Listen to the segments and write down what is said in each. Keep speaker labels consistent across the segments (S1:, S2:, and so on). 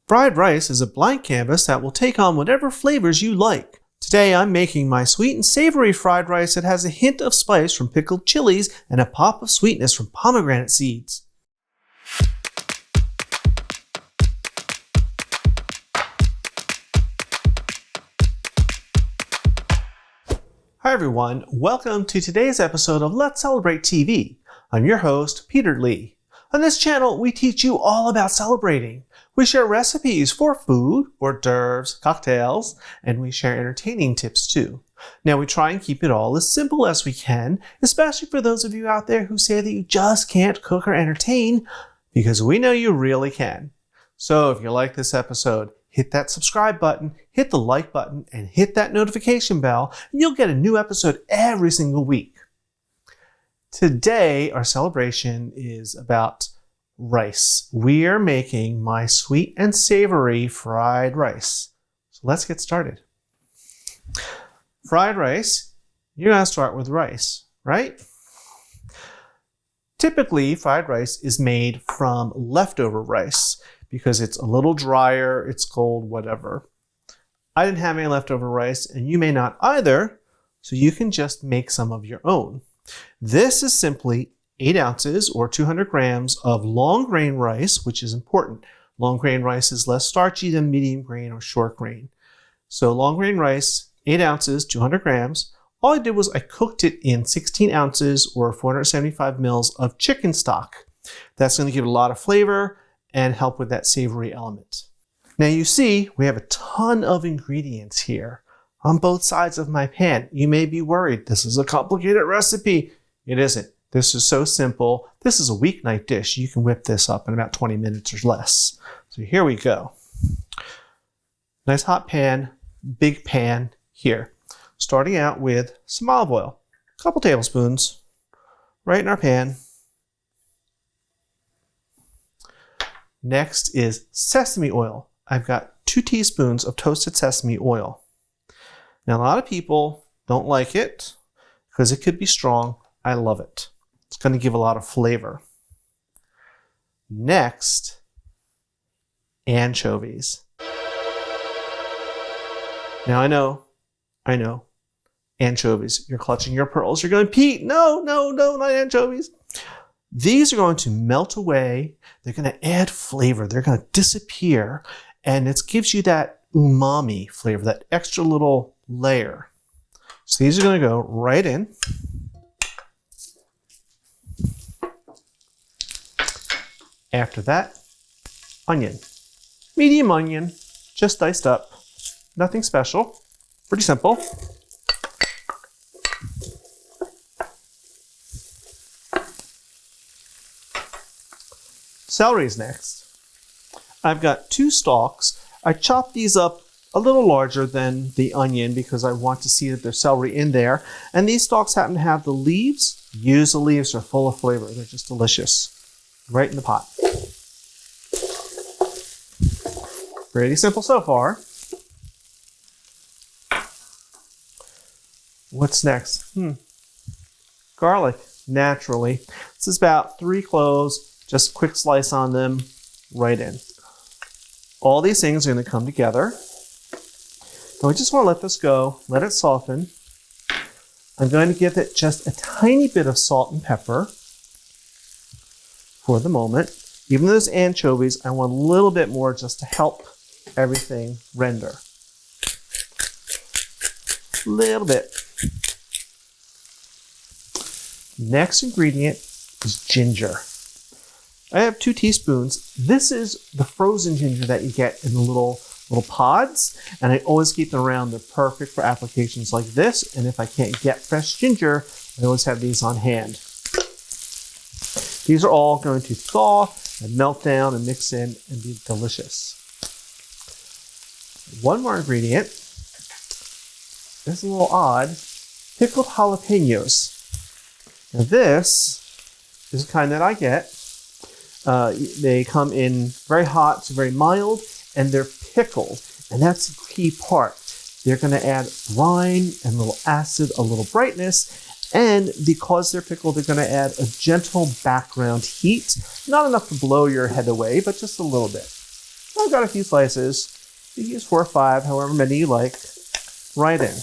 S1: Fried rice is a blank canvas that will take on whatever flavors you like. Today I'm making my sweet and savory fried rice that has a hint of spice from pickled chilies and a pop of sweetness from pomegranate seeds. Hi everyone, welcome to today's episode of Let's Celebrate TV. I'm your host, Peter Lee. On this channel, we teach you all about celebrating. We share recipes for food, hors d'oeuvres, cocktails, and we share entertaining tips too. Now we try and keep it all as simple as we can, especially for those of you out there who say that you just can't cook or entertain, because we know you really can. So if you like this episode, hit that subscribe button, hit the like button, and hit that notification bell, and you'll get a new episode every single week. Today, our celebration is about rice. We are making my sweet and savory fried rice. So let's get started. Fried rice, you're going to start with rice, right? Typically, fried rice is made from leftover rice because it's a little drier, it's cold, whatever. I didn't have any leftover rice, and you may not either, so you can just make some of your own. This is simply 8 ounces or 200 grams of long grain rice, which is important. Long grain rice is less starchy than medium grain or short grain. So long grain rice, 8 ounces, 200 grams. All I did was I cooked it in 16 ounces or 475 mils of chicken stock. That's going to give it a lot of flavor and help with that savory element. Now you see, we have a ton of ingredients here on both sides of my pan. You may be worried, this is a complicated recipe. It isn't. This is so simple. This is a weeknight dish. You can whip this up in about 20 minutes or less. So here we go. Nice hot pan, big pan here. Starting out with some olive oil, a couple tablespoons, right in our pan. Next is sesame oil. I've got 2 teaspoons of toasted sesame oil. Now, a lot of people don't like it because it could be strong. I love it. It's going to give a lot of flavor. Next, anchovies. Now, I know, anchovies. You're clutching your pearls. You're going, Pete, no, not anchovies. These are going to melt away. They're going to add flavor. They're going to disappear. And it gives you that umami flavor, that extra little layer. So these are going to go right in. After that, onion. Medium onion, just diced up. Nothing special. Pretty simple. Celery is next. I've got 2 stalks. I chopped these up a little larger than the onion because I want to see that there's celery in there. And these stalks happen to have the leaves. Use the leaves, they're full of flavor. They're just delicious. Right in the pot. Pretty simple so far. What's next? Garlic, naturally. This is about 3 cloves, just quick slice on them, right in. All these things are going to come together. Now we just want to let this go, let it soften. I'm going to give it just a tiny bit of salt and pepper for the moment. Even though there's anchovies, I want a little bit more just to help everything render. A little bit. Next ingredient is ginger. I have 2 teaspoons. This is the frozen ginger that you get in the little pods, and I always keep them around. They're perfect for applications like this, and if I can't get fresh ginger, I always have these on hand. These are all going to thaw and melt down and mix in and be delicious. One more ingredient. This is a little odd. Pickled jalapenos. Now this is the kind that I get. They come in very hot to very mild, and they're pickled. And that's the key part. They're going to add brine and a little acid, a little brightness. And because they're pickled, they're going to add a gentle background heat. Not enough to blow your head away, but just a little bit. I've got a few slices. You can use 4 or 5, however many you like, right in.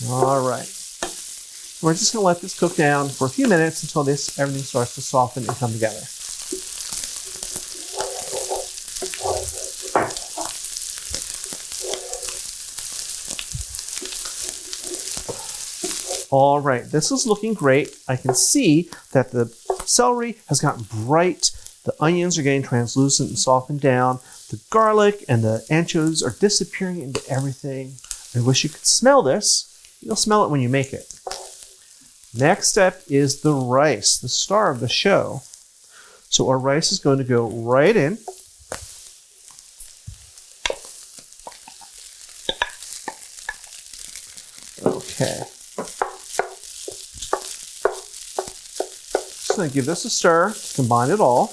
S1: All right. We're just going to let this cook down for a few minutes until everything starts to soften and come together. All right, this is looking great. I can see that the celery has gotten bright. The onions are getting translucent and softened down. The garlic and the anchovies are disappearing into everything. I wish you could smell this. You'll smell it when you make it. Next step is the rice, the star of the show. So our rice is going to go right in. Okay. Just going to give this a stir, combine it all.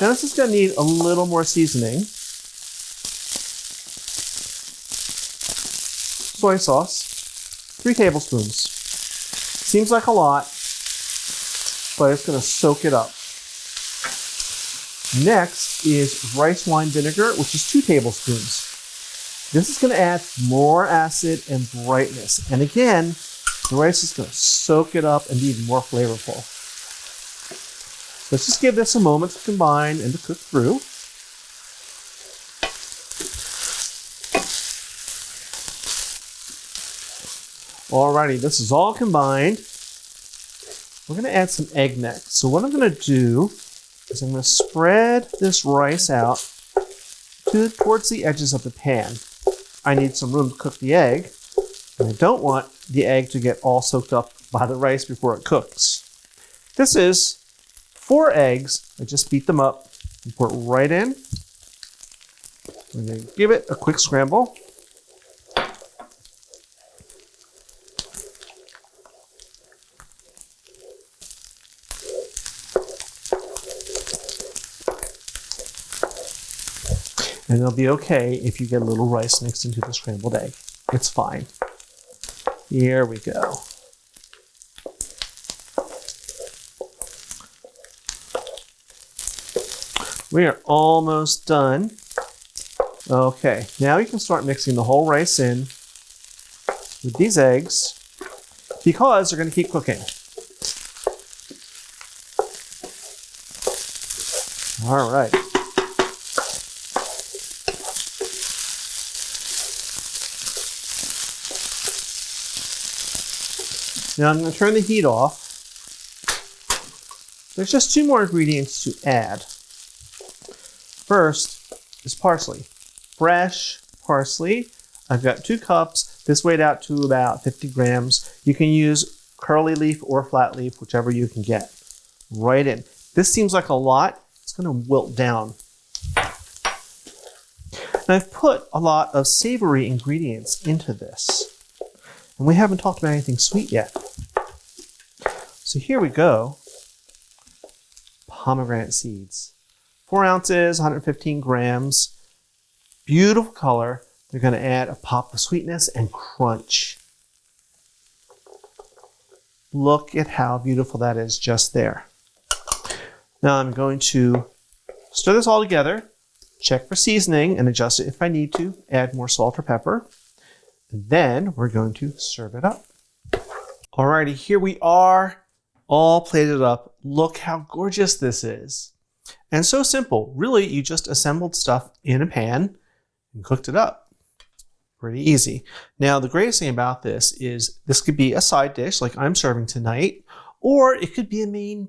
S1: Now this is going to need a little more seasoning. Soy sauce, 3 tablespoons. Seems like a lot, but it's going to soak it up. Next is rice wine vinegar, which is 2 tablespoons. This is going to add more acid and brightness. And again, the rice is going to soak it up and be even more flavorful. Let's just give this a moment to combine and to cook through. Alrighty, this is all combined. We're going to add some egg next. So what I'm going to do is I'm going to spread this rice out towards the edges of the pan. I need some room to cook the egg, and I don't want the egg to get all soaked up by the rice before it cooks. This is 4 eggs. I just beat them up and pour it right in. I'm going to give it a quick scramble. And it'll be okay if you get a little rice mixed into the scrambled egg. It's fine. Here we go. We are almost done. Okay, now you can start mixing the whole rice in with these eggs because they're going to keep cooking. All right. Now I'm going to turn the heat off. There's just 2 more ingredients to add. First is parsley. Fresh parsley. I've got 2 cups. This weighed out to about 50 grams. You can use curly leaf or flat leaf, whichever you can get. Right in. This seems like a lot. It's going to wilt down. And I've put a lot of savory ingredients into this. And we haven't talked about anything sweet yet. So here we go. Pomegranate seeds. 4 ounces, 115 grams. Beautiful color. They're going to add a pop of sweetness and crunch. Look at how beautiful that is just there. Now I'm going to stir this all together, check for seasoning and adjust it if I need to, add more salt or pepper. And then we're going to serve it up. Alrighty, here we are, all plated up. Look how gorgeous this is. And so simple. Really, you just assembled stuff in a pan and cooked it up. Pretty easy. Now, the greatest thing about this is this could be a side dish like I'm serving tonight, or it could be a main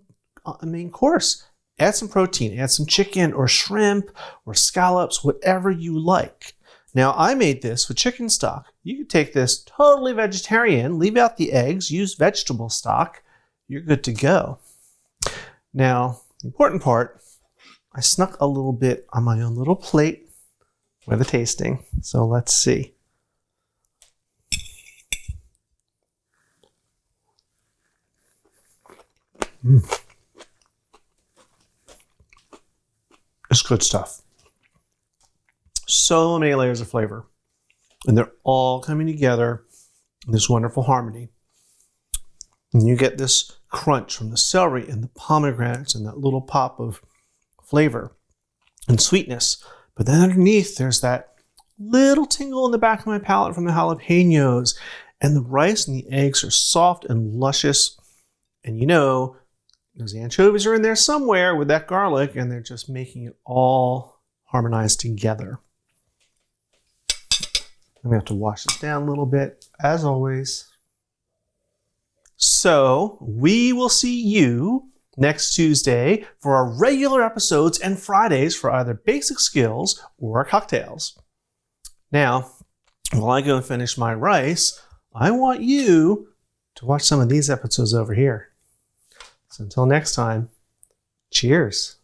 S1: course. Add some protein, add some chicken or shrimp or scallops, whatever you like. Now, I made this with chicken stock. You could take this totally vegetarian, leave out the eggs, use vegetable stock. You're good to go. Now, the important part, I snuck a little bit on my own little plate for the tasting. So let's see. It's good stuff. So many layers of flavor. And they're all coming together this wonderful harmony. And you get this crunch from the celery and the pomegranates and that little pop of flavor and sweetness. But then underneath, there's that little tingle in the back of my palate from the jalapenos. And the rice and the eggs are soft and luscious. And you know, those anchovies are in there somewhere with that garlic, and they're just making it all harmonize together. I'm going to have to wash this down a little bit, as always. So we will see you next Tuesday for our regular episodes and Fridays for either basic skills or cocktails. Now, while I go and finish my rice, I want you to watch some of these episodes over here. So until next time, cheers.